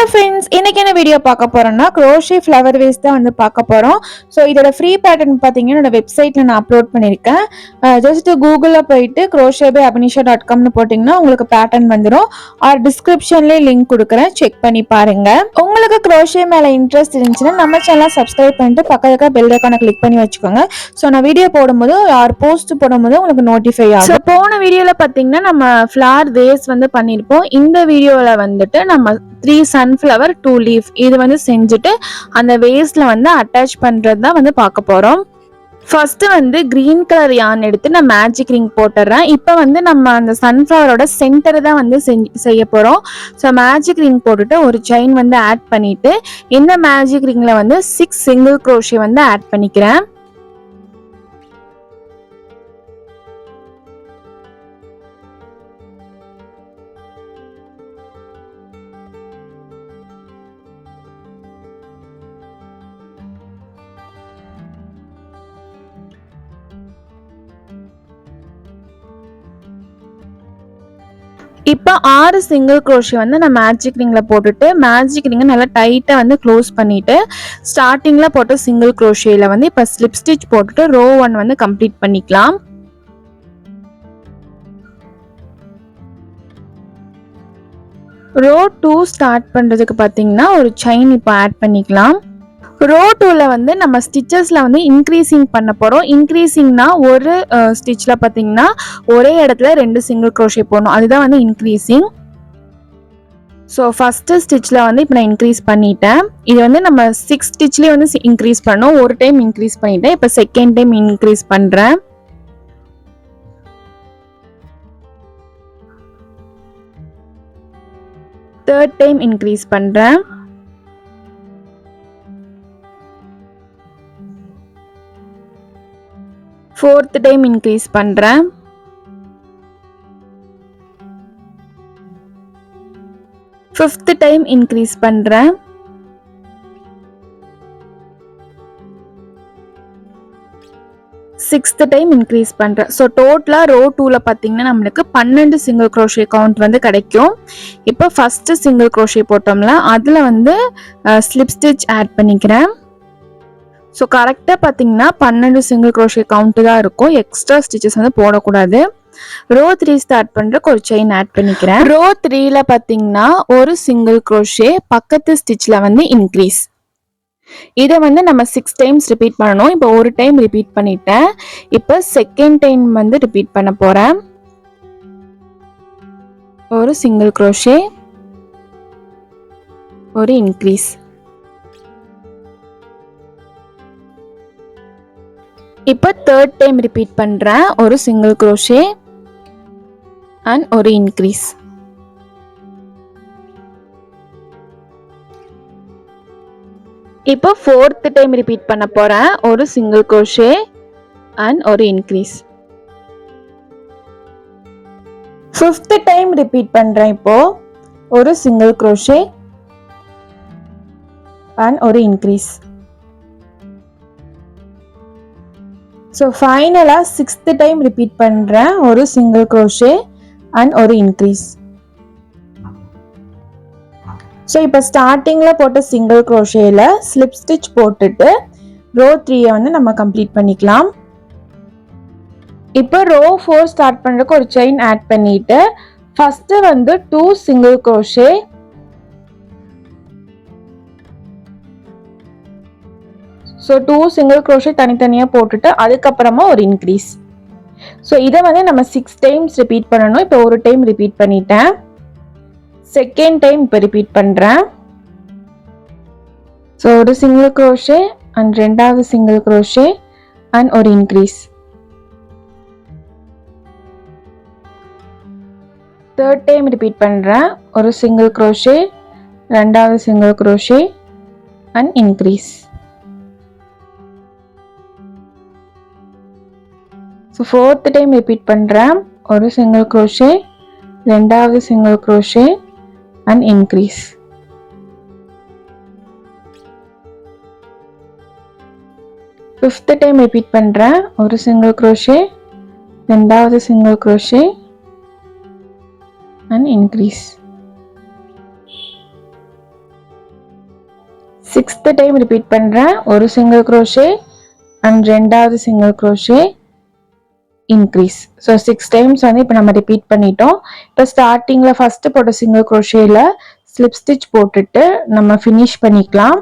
Hello friends, இன்னைக்கு என்ன video பார்க்க போறோம்னா க்ரோஷே ஃப்ளவர் வேஸ் தான் வந்து பார்க்க போறோம். ஸோ இதோட ஃப்ரீ பேட்டர்ன் பார்த்தீங்கன்னா என்னோட வெப்சைட்ல நான் அப்லோட் பண்ணியிருக்கேன். ஜஸ்ட் கூகுளில் போயிட்டு crochetbyabnisha.comனு போட்டிங்கன்னா உங்களுக்கு பேட்டர்ன் வந்துடும். டிஸ்கிரிப்ஷன்லேயே லிங்க் கொடுக்குறேன், செக் பண்ணி பாருங்க. உங்களுக்கு க்ரோஷே மேலே இன்ட்ரெஸ்ட் இருந்துச்சுன்னா நம்ம சேனலை சப்ஸ்கிரைப் பண்ணிட்டு பக்கத்துக்கு பெல் ஐக்கானை கிளிக் பண்ணி வச்சுக்கோங்க. ஸோ நான் வீடியோ போடும்போது போஸ்ட் போடும்போது உங்களுக்கு நோட்டிஃபை ஆகும். ஸோ போன வீடியோவில் பார்த்தீங்கன்னா நம்ம ஃப்ளவர் வேஸ் வந்து பண்ணியிருப்போம். இந்த வீடியோவில் வந்துட்டு நம்ம 3 சன்ஃப்ளவர் 2 லீஃப் இது வந்து செஞ்சுட்டு அந்த வேஸ்ட்ல வந்து அட்டாச் பண்றது தான் வந்து பார்க்க போறோம். ஃபர்ஸ்ட் வந்து கிரீன் கலர் யான் எடுத்து நான் மேஜிக் ரிங் போட்டுறேன். இப்போ வந்து நம்ம அந்த சன்ஃப்ளவரோட சென்டர் தான் வந்து செய்ய போறோம். ஸோ மேஜிக் ரிங் போட்டுட்டு ஒரு செயின் வந்து ஆட் பண்ணிட்டு இந்த மேஜிக் ரிங்ல வந்து 6 சிங்கிள் க்ரோஷே வந்து ஆட் பண்ணிக்கிறேன். இப்போ 6 சிங்கிள் க்ரோஷே வந்து நான் மேஜிக் ரிங்கில் போட்டுட்டு மேஜிக் ரிங்கை நல்லா டைட்டாக வந்து க்ளோஸ் பண்ணிவிட்டு ஸ்டார்டிங்கில் போட்ட சிங்கிள் க்ரோஷேயில் வந்து இப்போ ஸ்லிப் ஸ்டிச் போட்டுட்டு ரோ 1 வந்து கம்ப்ளீட் பண்ணிக்கலாம். ரோ 2 ஸ்டார்ட் பண்ணுறதுக்கு பார்த்தீங்கன்னா ஒரு செயின் இப்போ ஆட் பண்ணிக்கலாம். ரோ 2ல வந்து நம்ம ஸ்டிச்சஸ்ல வந்து இன்க்ரீசிங் பண்ண போறோம். இன்க்ரீசிங்னா ஒரு ஸ்டிச்ல பார்த்தீங்கன்னா ஒரே இடத்துல 2 சிங்கிள் க்ரோஷே போடணும், அதுதான் வந்து இன்க்ரீசிங். ஸோ ஃபர்ஸ்ட் ஸ்டிச்ல வந்து இப்போ நான் இன்க்ரீஸ் பண்ணிட்டேன். இது வந்து நம்ம 6 ஸ்டிச்லேயே வந்து இன்க்ரீஸ் பண்ணோம். ஒரு டைம் இன்க்ரீஸ் பண்ணிட்டேன், இப்போ செகண்ட் டைம் இன்க்ரீஸ் பண்றேன். தேர்ட் டைம் இன்க்ரீஸ் பண்றேன். ஃபோர்த் டைம் இன்க்ரீஸ் பண்றேன். ஃபிஃப்த் டைம் இன்க்ரீஸ் பண்றேன். சிக்ஸ்த் டைம் இன்க்ரீஸ் பண்றேன். ஸோ டோட்டலா ரோ 2ல பார்த்தீங்கன்னா நம்மளுக்கு 12 சிங்கிள் க்ரோஷே கவுண்ட் வந்து கிடைக்கும். இப்போ ஃபர்ஸ்ட் சிங்கிள் க்ரோஷே போட்டோம்ல அதுல வந்து ஸ்லிப் ஸ்டிச் ஆட் பண்ணிக்கிறேன். ஸோ கரெக்டாக பார்த்தீங்கன்னா 12 சிங்கிள் க்ரோஷே கவுண்ட் தான் இருக்கும், எக்ஸ்ட்ரா ஸ்டிச்சஸ் வந்து போடக்கூடாது. ரோ 3 ஸ்டார்ட் பண்ணுறதுக்கு ஒரு செயின் ஆட் பண்ணிக்கிறேன். ரோ 3ல பார்த்தீங்கன்னா ஒரு சிங்கிள் க்ரோஷே பக்கத்து ஸ்டிச்சில் வந்து இன்க்ரீஸ். இதை வந்து நம்ம 6 டைம்ஸ் ரிப்பீட் பண்ணணும். இப்போ ஒரு டைம் ரிப்பீட் பண்ணிட்டேன், இப்போ செகண்ட் டைம் வந்து ரிப்பீட் பண்ண போகிறேன். ஒரு சிங்கிள் க்ரோஷே, ஒரு இன்க்ரீஸ். இப்போ தேர்ட் டைம் ரிப்பீட் பண்றேன், ஒரு சிங்கிள் க்ரோஷே அண்ட் ஒரு இன்க்ரீஸ். இப்போ ஃபோர்த் டைம் ரிப்பீட் பண்ண போறேன், ஒரு சிங்கிள் க்ரோஷே அண்ட் ஒரு இன்க்ரீஸ். ஃபிஃப்த் டைம் ரிப்பீட் பண்றேன், இப்போ ஒரு சிங்கிள் க்ரோஷே அண்ட் ஒரு இன்க்ரீஸ். ஸோ ஃபைனலாக 6th டைம் ரிப்பீட் பண்ணுறேன், ஒரு சிங்கிள் க்ரோஷே அண்ட் ஒரு இன்க்ரீஸ். ஸோ இப்போ ஸ்டார்டிங்கில் போட்ட சிங்கிள் க்ரோஷேயில் ஸ்லிப் ஸ்டிச் போட்டுட்டு ரோ 3 வந்து நம்ம கம்ப்ளீட் பண்ணிக்கலாம். இப்போ ரோ 4 ஸ்டார்ட் பண்ணுறதுக்கு ஒரு செயின் ஆட் பண்ணிட்டு ஃபர்ஸ்ட் வந்து 2 single crochet, so 2 single crochet தனித்தனியாக போட்டுட்டு அதுக்கப்புறமா ஒரு இன்க்ரீஸ். ஸோ இதை வந்து நம்ம 6 டைம்ஸ் ரிப்பீட் பண்ணணும். இப்போ ஒரு டைம் ரிப்பீட் பண்ணிட்டேன், செகண்ட் டைம் இப்போ ரிப்பீட் பண்ணுறேன். ஸோ ஒரு சிங்கிள் க்ரோஷே அண்ட் ரெண்டாவது சிங்கிள் க்ரோஷே அண்ட் ஒரு இன்க்ரீஸ். தேர்ட் டைம் ரிப்பீட் பண்ணுறேன், ஒரு சிங்கிள் க்ரோஷே, ரெண்டாவது single crochet and increase. So fourth time repeat பண்ணுறேன், ஒரு சிங்கிள் க்ரோஷே, ரெண்டாவது single crochet and increase. Fifth time repeat பண்ணுறேன், ஒரு சிங்கிள் க்ரோஷே, ரெண்டாவது single crochet and increase. 6th time repeat பண்ணுறேன். ஒரு சிங்கிள் crochet அண்ட் ரெண்டாவது single crochet increase. So 6 times வந்து இப்போ நம்ம ரிப்பீட் பண்ணிட்டோம். இப்போ ஸ்டார்டிங்கில் ஃபஸ்ட்டு போட்ட சிங்கிள் crochetல ஸ்லிப் ஸ்டிச் போட்டுட்டு நம்ம ஃபினிஷ் பண்ணிக்கலாம்.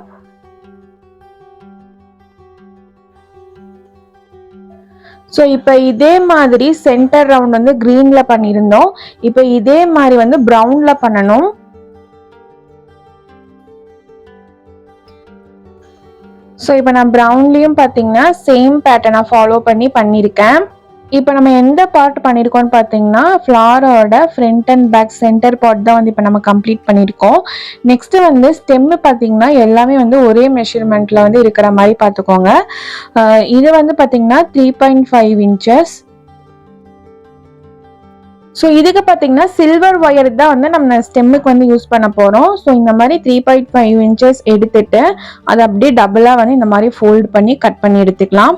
ஸோ இப்போ இதே மாதிரி சென்டர் ரவுண்ட் வந்து க்ரீனில் பண்ணியிருந்தோம். இப்போ இதே மாதிரி வந்து ப்ரௌனில் பண்ணணும். ஸோ இப்போ நான் ப்ரௌன்லேயும் பார்த்தீங்கன்னா சேம் பேட்டர்னை ஃபாலோ பண்ணியிருக்கேன். இப்போ நம்ம எந்த பார்ட் பண்ணியிருக்கோம்னு பார்த்தீங்கன்னா ஃப்ளாரோட front and back centre part தான் வந்து இப்போ நம்ம கம்ப்ளீட் பண்ணியிருக்கோம். நெக்ஸ்ட்டு வந்து ஸ்டெம்மு பார்த்தீங்கன்னா எல்லாமே வந்து ஒரே மெஷர்மெண்ட்டில் வந்து இருக்கிற மாதிரி பார்த்துக்கோங்க. இது வந்து பார்த்தீங்கன்னா 3.5 inches. ஸோ இதுக்கு பார்த்தீங்கன்னா சில்வர் ஒயர் தான் வந்து நம்ம ஸ்டெம்முக்கு வந்து யூஸ் பண்ண போகிறோம். ஸோ இந்த மாதிரி 3.5 inches எடுத்துட்டு அதை அப்படியே டபுளாக வந்து இந்த மாதிரி ஃபோல்ட் பண்ணி கட் பண்ணி எடுத்துக்கலாம்.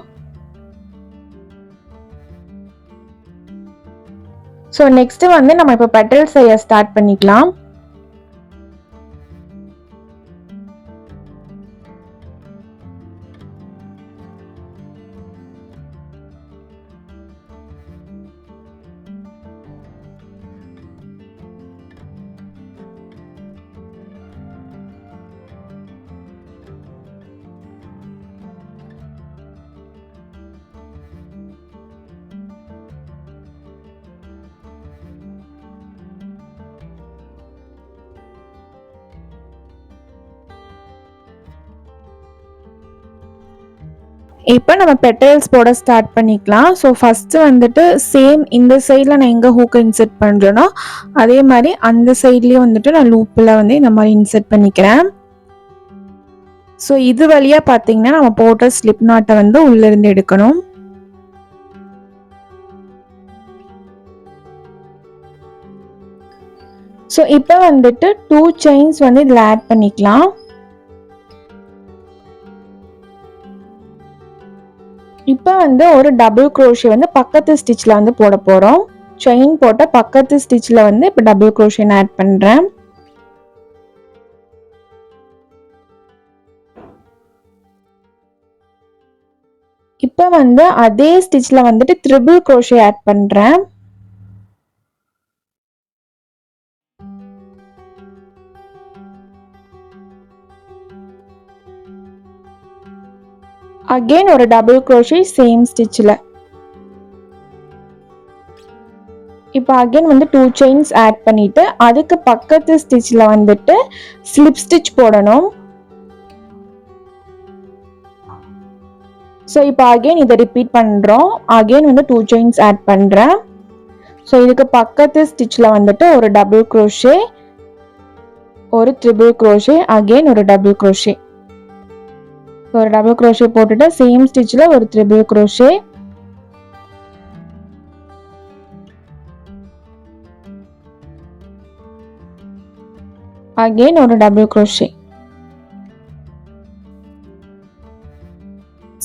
ஸோ நெக்ஸ்ட் வந்து நம்ம இப்போ பெட்டல் செய்ய ஸ்டார்ட் பண்ணிக்கலாம். இப்போ நம்ம பெட்டல்ஸ் போட ஸ்டார்ட் பண்ணிக்கலாம். ஸோ ஃபஸ்ட்டு வந்துட்டு சேம் இந்த சைடில் நான் எங்கே ஹூக்கை இன்செர்ட் பண்ணுறேனோ அதே மாதிரி அந்த சைட்லேயும் வந்துட்டு நான் லூப்பில் வந்து இந்த மாதிரி இன்செர்ட் பண்ணிக்கிறேன். ஸோ இது வழியாக பார்த்தீங்கன்னா நம்ம போட்ட ஸ்லிப் நாட்டை வந்து உள்ளேருந்து எடுக்கணும். ஸோ இப்போ வந்துட்டு 2 chains வந்து இதில் ஆட் பண்ணிக்கலாம். இப்போ வந்து ஒரு டபுள் crochet வந்து பக்கத்து ஸ்டிச்சில் வந்து போட போகிறோம். செயின் போட்ட பக்கத்து ஸ்டிச்சில் வந்து இப்போ டபுள் crochet ஆட் பண்ணுறேன். இப்போ வந்து அதே ஸ்டிச்சில் வந்துட்டு ட்ரிபிள் crochet ஆட் பண்ணுறேன். அகெயின் ஒரு டபுள் crochet சேம் ஸ்டிச்சில். இப்போ அகெயின் வந்து 2 chains ஆட் பண்ணிவிட்டு அதுக்கு பக்கத்து ஸ்டிச்சில் வந்துட்டு ஸ்லிப் ஸ்டிச் போடணும். ஸோ இப்போ அகெயின் இதை ரிப்பீட் பண்ணுறோம். அகெயின் வந்து 2 chains ஆட் பண்ணுறேன். ஸோ இதுக்கு பக்கத்து ஸ்டிச்சில் வந்துட்டு ஒரு டபுள் crochet, ஒரு ட்ரிபிள் crochet, அகெயின் ஒரு டபுள் crochet. ஒரு டபுள் crochet போட்டுட்டு சேம் ஸ்டிச்சில் ஒரு ட்ரிபிள் crochet, அகெயின் ஒரு டபுள் crochet.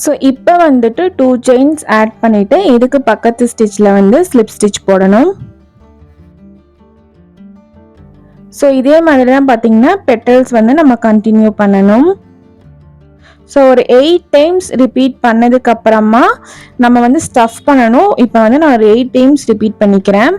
ஸோ இப்போ வந்துட்டு 2 chains ஆட் பண்ணிவிட்டு இதுக்கு பக்கத்து ஸ்டிச்சில் வந்து ஸ்லிப் ஸ்டிச் போடணும். ஸோ இதே மாதிரி தான் பார்த்தீங்கன்னா பெட்டல்ஸ் வந்து நம்ம கண்டினியூ பண்ணணும். ஸோ ஒரு 8 times ரிப்பீட் பண்ணதுக்கு அப்புறமா நம்ம வந்து ஸ்டஃப் பண்ணணும். இப்போ வந்து நான் ஒரு 8 times ரிப்பீட் பண்ணிக்கிறேன்.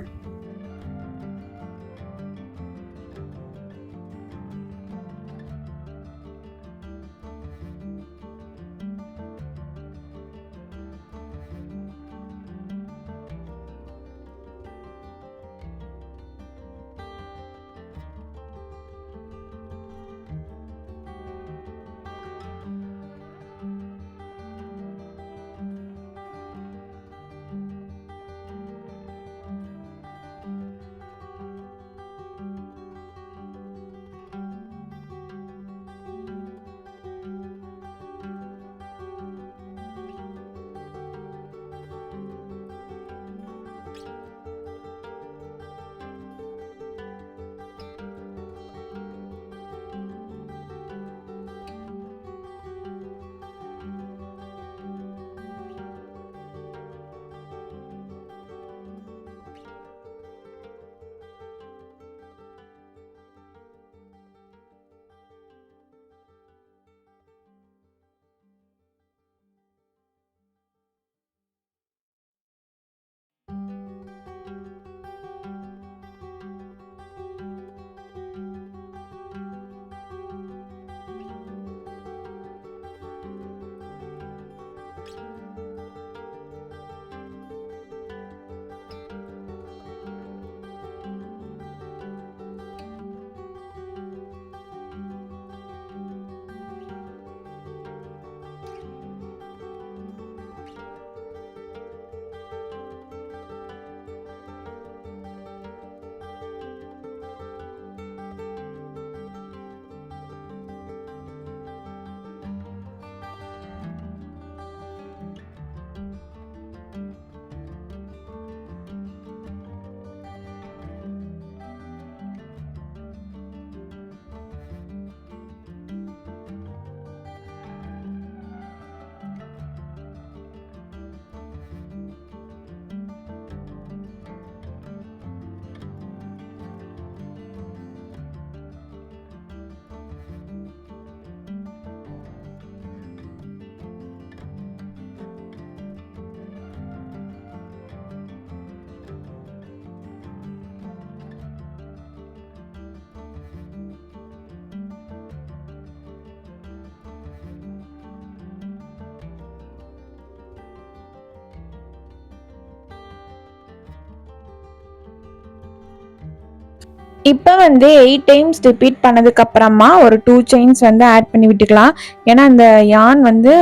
இப்போ வந்து 8 டைம்ஸ் ரிப்பீட் பண்ணதுக்கப்புறமா ஒரு 2 செயின்ஸ் வந்து ஆட் பண்ணி விட்டுக்கலாம். ஏன்னா அந்த யான் வந்து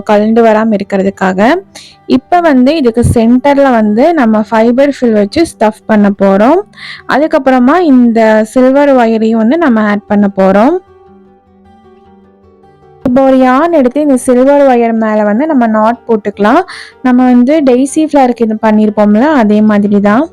கழண்டு வராமல் இருக்கிறதுக்காக. இப்போ வந்து இதுக்கு சென்டரில் வந்து நம்ம ஃபைபர் ஃபில் வச்சு ஸ்டஃப் பண்ண போகிறோம். அதுக்கப்புறமா இந்த சில்வர் ஒயரையும் வந்து நம்ம ஆட் பண்ண போகிறோம். இப்போ ஒரு யான் எடுத்து இந்த சில்வர் ஒயர் மேலே வந்து நம்ம நாட் போட்டுக்கலாம். நம்ம வந்து டெய்ஸி ஃப்ளவருக்கு இது பண்ணியிருப்போம்ல, அதே மாதிரி தான்.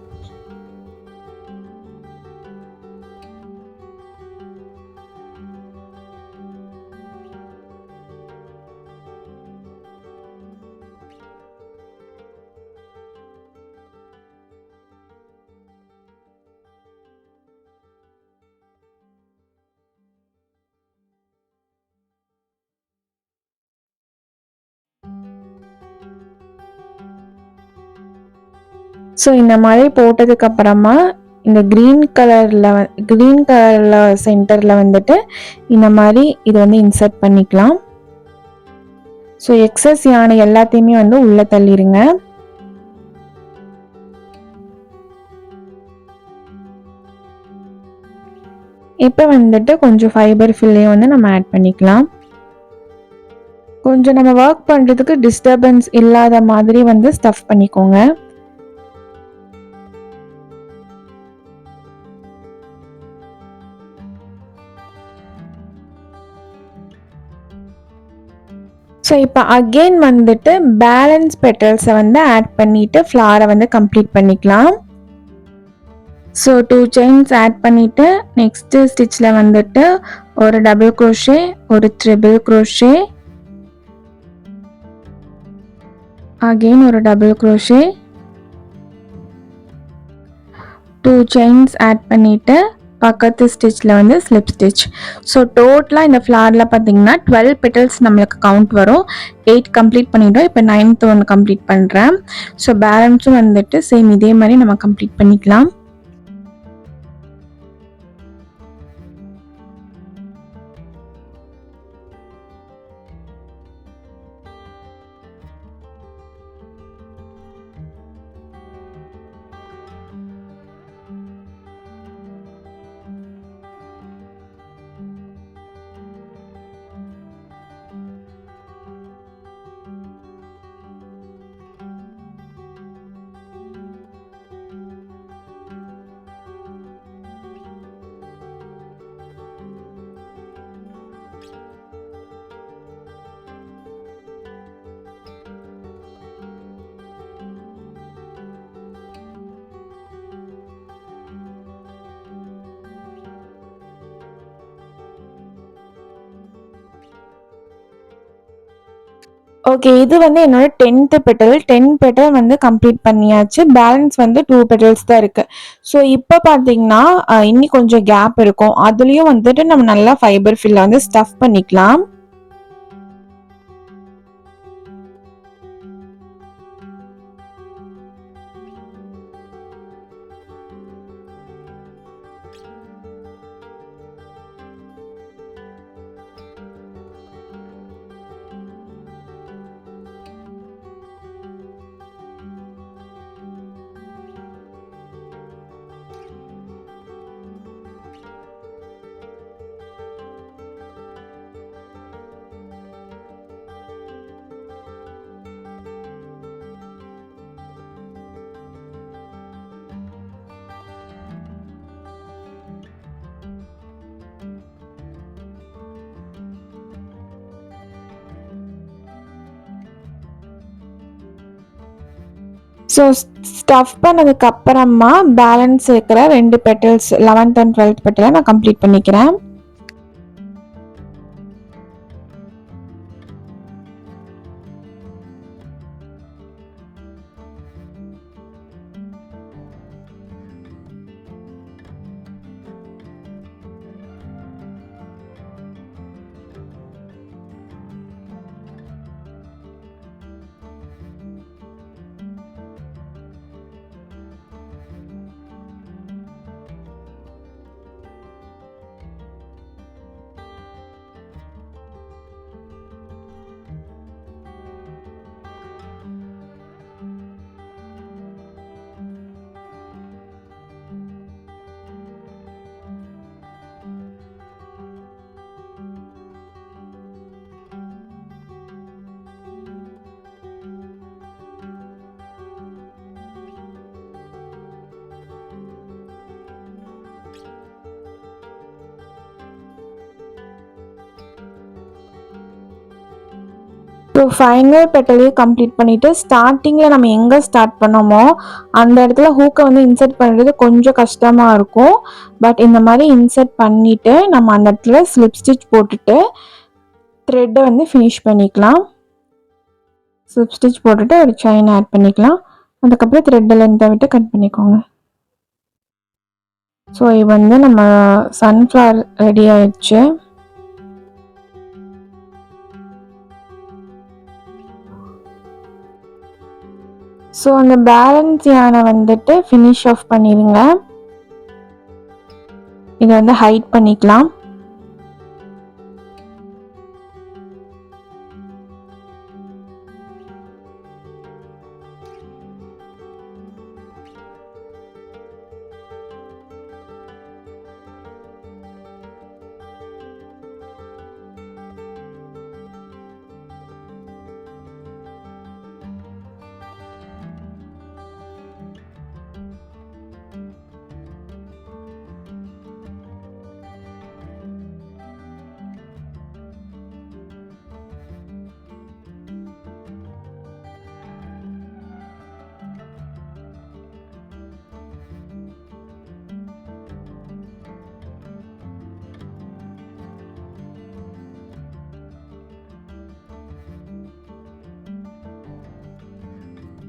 ஸோ இந்த மாதிரி போட்டதுக்கப்புறமா இந்த க்ரீன் கலரில் சென்டரில் வந்துட்டு இந்த மாதிரி இதை வந்து இன்சர்ட் பண்ணிக்கலாம். ஸோ எக்ஸஸ் யானை எல்லாத்தையுமே வந்து உள்ளே தள்ளிடுங்க. இப்போ வந்துட்டு கொஞ்சம் ஃபைபர் ஃபில்லையும் வந்து நம்ம ஆட் பண்ணிக்கலாம். கொஞ்சம் நம்ம ஒர்க் பண்ணுறதுக்கு டிஸ்டர்பன்ஸ் இல்லாத மாதிரி வந்து ஸ்டஃப் பண்ணிக்கோங்க. ஸோ இப்போ அகெயின் வந்துட்டு பேலன்ஸ் பெட்டல்ஸை வந்து ஆட் பண்ணிவிட்டு ஃப்ளாரை வந்து கம்ப்ளீட் பண்ணிக்கலாம். ஸோ 2 செயின்ஸ் ஆட் பண்ணிவிட்டு நெக்ஸ்ட்டு ஸ்டிச்சில் வந்துட்டு ஒரு டபுள் க்ரோஷே, ஒரு ட்ரிபிள் க்ரோஷே, அகெயின் ஒரு டபுள் க்ரோஷே, 2 செயின்ஸ் ஆட் பண்ணிவிட்டு பக்கத்து ஸ்டிச்சில் வந்து ஸ்லிப் ஸ்டிச். ஸோ டோட்டலாக இந்த ஃப்ளாரில் பார்த்தீங்கன்னா 12 பெட்டல்ஸ் நம்மளுக்கு கவுண்ட் வரும். 8 கம்ப்ளீட் பண்ணிட்டோம். இப்போ 9th ஒன்று கம்ப்ளீட் பண்ணுறேன். ஸோ பேலன்ஸும் வந்துட்டு சேம் இதே மாதிரி நம்ம கம்ப்ளீட் பண்ணிக்கலாம். ஓகே, இது வந்து என்னோட 10th பெட்டல். 10 பெட்டல் வந்து கம்ப்ளீட் பண்ணியாச்சு. பேலன்ஸ் வந்து 2 பெட்டல்ஸ் தான் இருக்கு. ஸோ இப்போ பார்த்தீங்கன்னா இன்னி கொஞ்சம் கேப் இருக்கும். அதுலேயும் வந்துட்டு நம்ம நல்லா ஃபைபர் ஃபில்ல வந்து ஸ்டஃப் பண்ணிக்கலாம். ஸோ ஸ்டஃப் பண்ணதுக்கு அப்புறமா பேலன்ஸ் இருக்கிற 2 பெட்டல்ஸ் 11th and 12th பெட்டலை நான் கம்ப்ளீட் பண்ணிக்கிறேன். ஸோ ஃபைனல் பெட்டலையும் கம்ப்ளீட் பண்ணிவிட்டு ஸ்டார்டிங்கில் நம்ம எங்கே ஸ்டார்ட் பண்ணோமோ அந்த இடத்துல ஹூக்கை வந்து இன்சர்ட் பண்ணுறது கொஞ்சம் கஷ்டமாக இருக்கும். பட் இந்த மாதிரி இன்சர்ட் பண்ணிவிட்டு நம்ம அந்த இடத்துல ஸ்லிப் ஸ்டிச் போட்டுட்டு த்ரெட்டை வந்து ஃபினிஷ் பண்ணிக்கலாம். ஸ்லிப் ஸ்டிச் போட்டுட்டு ஒரு செயின் ஆட் பண்ணிக்கலாம். அதுக்கப்புறம் த்ரெட்டை லென்த்தை விட்டு கட் பண்ணிக்கோங்க. ஸோ இது வந்து நம்ம சன்ஃப்ளவர் ரெடி ஆயிடுச்சு. ஸோ அந்த பேலன்ஸ் யானை வந்துட்டு ஃபினிஷ் ஆஃப் பண்ணிடுங்க. இதை வந்து ஹைட் பண்ணிக்கலாம்.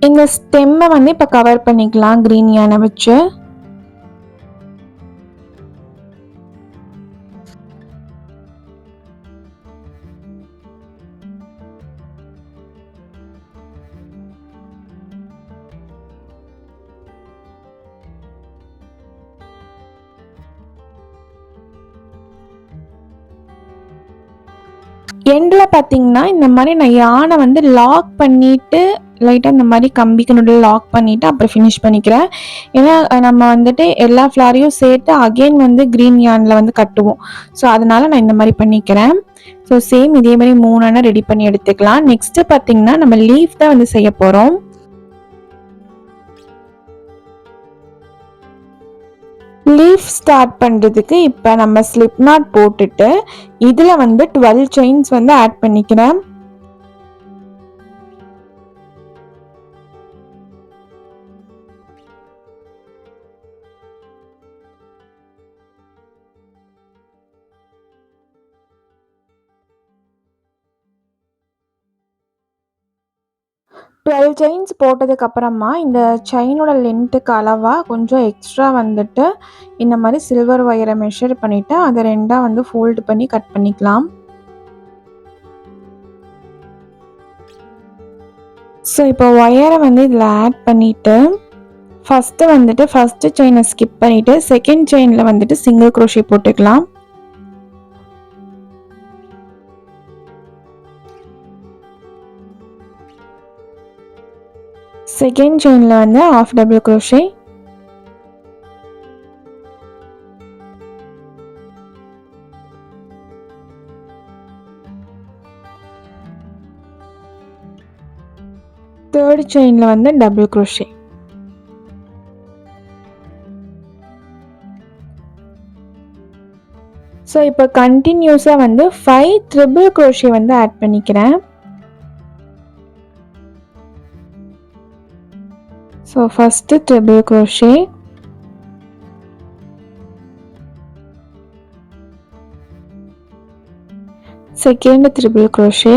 இந்த ஸ்டெம்மை வந்து இப்போ கவர் பண்ணிக்கலாம் க்ரீன் யானை வச்சு. எண்டில் பார்த்தீங்கன்னா இந்த மாதிரி நான் யானை வந்து லாக் பண்ணிவிட்டு லைட்டாக இந்த மாதிரி கம்பிக்கு நடுவில் லாக் பண்ணிவிட்டு அப்புறம் ஃபினிஷ் பண்ணிக்கிறேன். ஏன்னா நம்ம வந்துட்டு எல்லா ஃப்ளாரையும் சேர்த்து அகெயின் வந்து க்ரீன் யானில் வந்து கட்டுவோம். ஸோ அதனால நான் இந்த மாதிரி பண்ணிக்கிறேன். ஸோ சேம் இதே மாதிரி 3 ரெடி பண்ணி எடுத்துக்கலாம். நெக்ஸ்ட்டு பார்த்தீங்கன்னா நம்ம லீஃப் தான் வந்து செய்ய போகிறோம். லீஃப் ஸ்டார்ட் பண்ணுறதுக்கு இப்போ நம்ம ஸ்லிப் நாட் போட்டுட்டு இதில் வந்து 12 செயின்ஸ் வந்து ஆட் பண்ணிக்கிறேன். டுவெல் செயின்ஸ் போட்டதுக்கப்புறமா இந்த செயினோட லென்த்துக்கு அளவாக கொஞ்சம் எக்ஸ்ட்ரா வந்துட்டு இந்த மாதிரி சில்வர் ஒயரை மெஷர் பண்ணிவிட்டு அதை 2 வந்து ஃபோல்டு பண்ணி கட் பண்ணிக்கலாம். ஸோ இப்போ ஒயரை வந்து இதில் ஆட் பண்ணிவிட்டு ஃபஸ்ட்டு செயினை ஸ்கிப் பண்ணிவிட்டு செகண்ட் செயினில் வந்துட்டு சிங்கிள் க்ரோஷே போட்டுக்கலாம். செகண்ட் செயினில் வந்து ஹாஃப் டபுள் க்ரோஷே, தேர்ட் செயினில் வந்து டபுள் க்ரோஷே. ஸோ இப்போ கண்டினியூஸாக வந்து 5 ட்ரிபிள் க்ரோஷே வந்து ஆட் பண்ணிக்கிறேன். So first triple crochet, second triple crochet,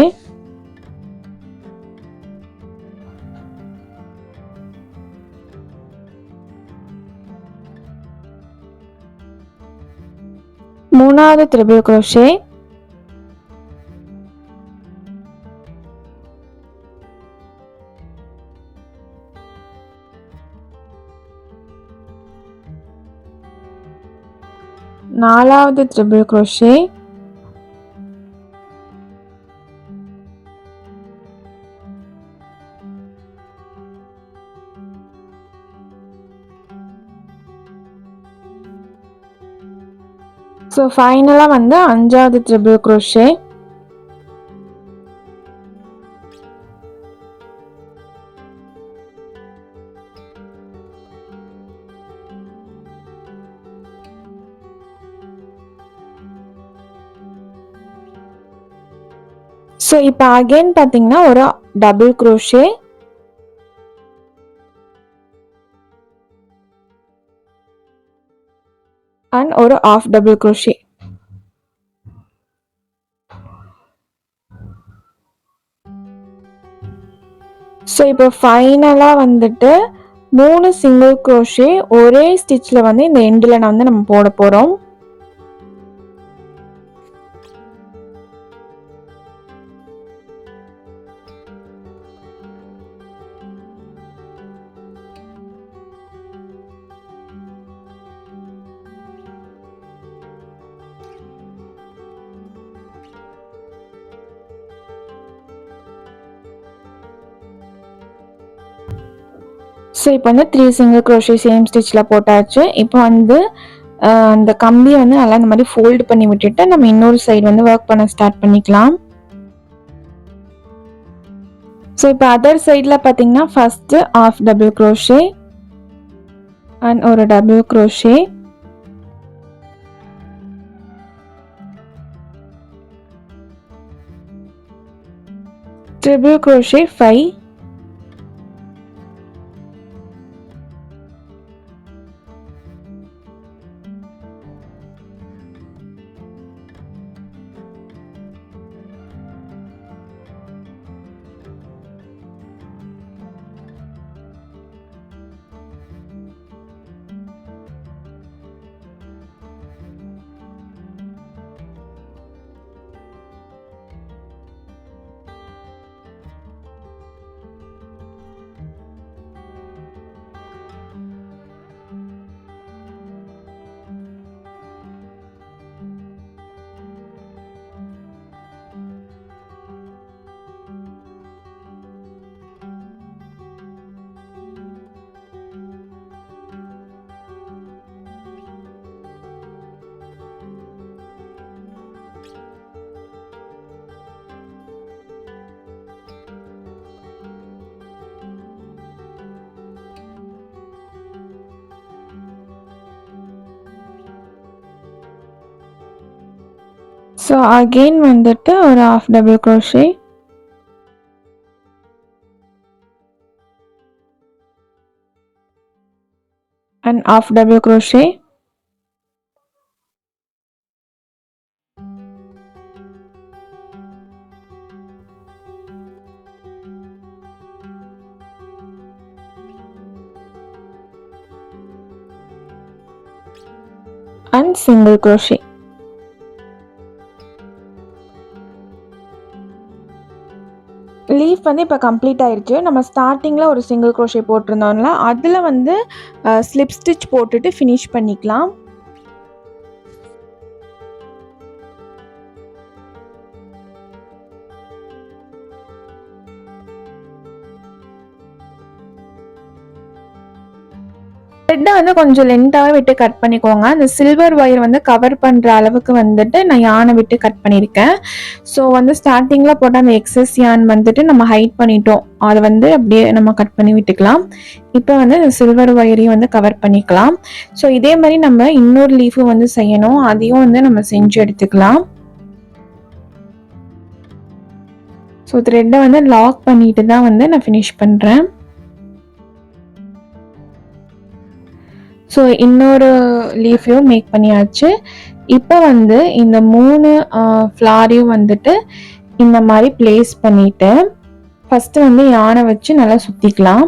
மூணாவது ட்ரிபிள் க்ரோஷே, நாலாவது ட்ரிபிள் க்ரோஷே, ஸோ ஃபைனலாக வந்து அஞ்சாவது ட்ரிபிள் க்ரோஷே. ஸோ இப்போ அகைன் பார்த்தீங்கன்னா ஒரு டபுள் க்ரோஷே அண்ட் ஒரு ஆஃப் டபுள் க்ரோஷே. ஸோ இப்போ ஃபைனலாக வந்துட்டு 3 சிங்கிள் க்ரோஷே ஒரே ஸ்டிச்சில் வந்து இந்த எண்டில் வந்து நம்ம போட போகிறோம். ஸோ இப்போ வந்து 3 சிங்கிள் க்ரோஷே சேம் ஸ்டிச்சில் போட்டாச்சு. இப்போ வந்து அந்த கம்பியை வந்து நல்லா இந்த மாதிரி ஃபோல்டு பண்ணி விட்டுட்டு நம்ம இன்னொரு சைடு வந்து ஒர்க் பண்ண ஸ்டார்ட் பண்ணிக்கலாம். ஸோ இப்போ அதர் சைடில் பார்த்தீங்கன்னா first half double crochet and ஒரு double crochet, triple crochet 5, so again வந்துட்டு ஒரு half double crochet and half double crochet, and single crochet. Leaf வந்து இப்போ கம்ப்ளீட் ஆயிடுச்சு. நம்ம ஸ்டார்டிங்கில் ஒரு சிங்கிள் க்ரோஷே போட்டிருந்தோம்ல, அதில் வந்து ஸ்லிப் ஸ்டிச் போட்டுட்டு ஃபினிஷ் பண்ணிக்கலாம். த்ரெட்டை வந்து கொஞ்சம் லென்த்தாகவே விட்டு கட் பண்ணிக்கோங்க. அந்த சில்வர் ஒயர் வந்து கவர் பண்ணுற அளவுக்கு வந்துட்டு நான் யானை விட்டு கட் பண்ணியிருக்கேன். ஸோ வந்து ஸ்டார்டிங்கில் போட்ட அந்த எக்ஸஸ் யான் வந்துட்டு நம்ம ஹைட் பண்ணிட்டோம், அதை வந்து அப்படியே நம்ம கட் பண்ணி விட்டுக்கலாம். இப்போ வந்து இந்த சில்வர் ஒயரையும் வந்து கவர் பண்ணிக்கலாம். ஸோ இதே மாதிரி நம்ம இன்னொரு லீஃபும் வந்து செய்யணும், அதையும் வந்து நம்ம செஞ்சு எடுத்துக்கலாம். ஸோ த்ரெட்டை வந்து லாக் பண்ணிட்டு தான் வந்து நான் ஃபினிஷ் பண்ணுறேன். ஸோ இன்னொரு லீஃபையும் மேக் பண்ணியாச்சு. இப்போ வந்து இந்த 3 ஃப்ளாரையும் வந்துட்டு இந்த மாதிரி பிளேஸ் பண்ணிவிட்டு ஃபஸ்ட்டு வந்து யானை வச்சு நல்லா சுற்றிக்கலாம்.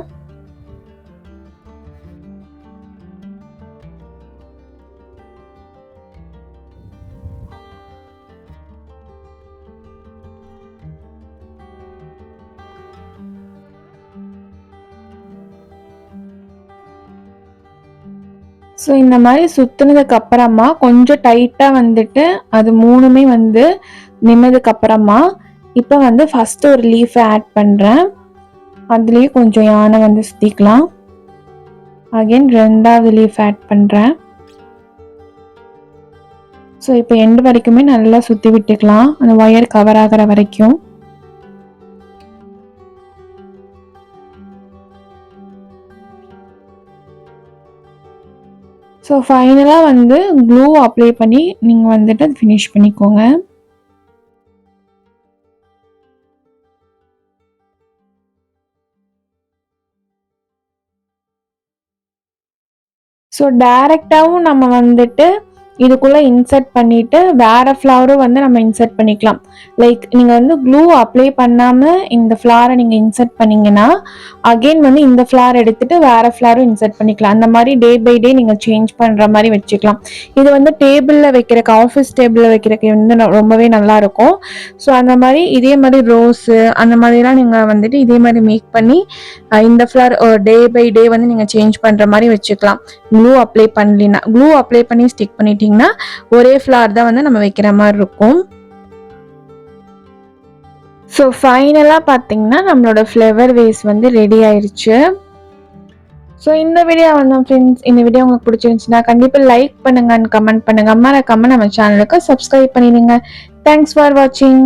ஸோ இந்த மாதிரி சுற்றுனதுக்கு அப்புறமா கொஞ்சம் டைட்டாக வந்துட்டு அது 3மே வந்து நின்னதுக்கு அப்புறமா இப்போ வந்து ஃபஸ்ட்டு ஒரு லீஃபை ஆட் பண்ணுறேன். அதுலேயே கொஞ்சம் யானை வந்து சுற்றிக்கலாம். அகெயின் 2வது லீஃப் ஆட் பண்ணுறேன். ஸோ இப்போ எண்டு வரைக்குமே நல்லா சுற்றி விட்டுக்கலாம், அந்த ஒயர் கவர் ஆகிற வரைக்கும். ஸோ ஃபைனலாக வந்து க்ளூ அப்ளை பண்ணி நீங்கள் வந்துட்டு அது ஃபினிஷ் பண்ணிக்கோங்க. ஸோ டைரெக்டாகவும் நம்ம வந்துட்டு இதுக்குள்ளே இன்சர்ட் பண்ணிவிட்டு வேறு ஃப்ளவரும் வந்து நம்ம இன்சர்ட் பண்ணிக்கலாம். லைக் நீங்கள் வந்து க்ளூ அப்ளை பண்ணாமல் இந்த ஃப்ளாரை நீங்கள் இன்சர்ட் பண்ணிங்கன்னா அகெயின் வந்து இந்த ஃப்ளார் எடுத்துகிட்டு வேறு ஃப்ளாரும் இன்சர்ட் பண்ணிக்கலாம். அந்த மாதிரி டே பை டே நீங்கள் சேஞ்ச் பண்ணுற மாதிரி வச்சுக்கலாம். இது வந்து டேபிளில் வைக்கிறக்கு, ஆஃபீஸ் டேபிளில் வைக்கிறக்கு வந்து ரொம்பவே நல்லாயிருக்கும். ஸோ அந்த மாதிரி இதே மாதிரி ரோஸு அந்த மாதிரிலாம் நீங்கள் வந்துட்டு இதே மாதிரி மேக் பண்ணி இந்த ஃப்ளார் டே பை டே வந்து நீங்கள் சேஞ்ச் பண்ணுற மாதிரி வச்சுக்கலாம். க்ளூ அப்ளை பண்ணலின்னா க்ளூ அப்ளை பண்ணி ஸ்டிக் பண்ணிட்டீங்கன்னா ஒரே ஃப்ளார் தான் வந்து நம்ம வைக்கிற மாதிரி இருக்கும். ஸோ ஃபைனலாக பார்த்தீங்கன்னா நம்மளோட ஃப்ளவர் வேஸ் வந்து ரெடி ஆயிடுச்சு. ஸோ இந்த வீடியோ வந்து ஃப்ரெண்ட்ஸ், இந்த வீடியோ உங்களுக்கு பிடிச்சிருந்துச்சுன்னா கண்டிப்பாக லைக் பண்ணுங்க அண்ட் கமெண்ட் பண்ணுங்க. மறக்காம நம்ம சேனலுக்கு சப்ஸ்கிரைப் பண்ணிடுங்க. தேங்க்ஸ் ஃபார் வாட்சிங்.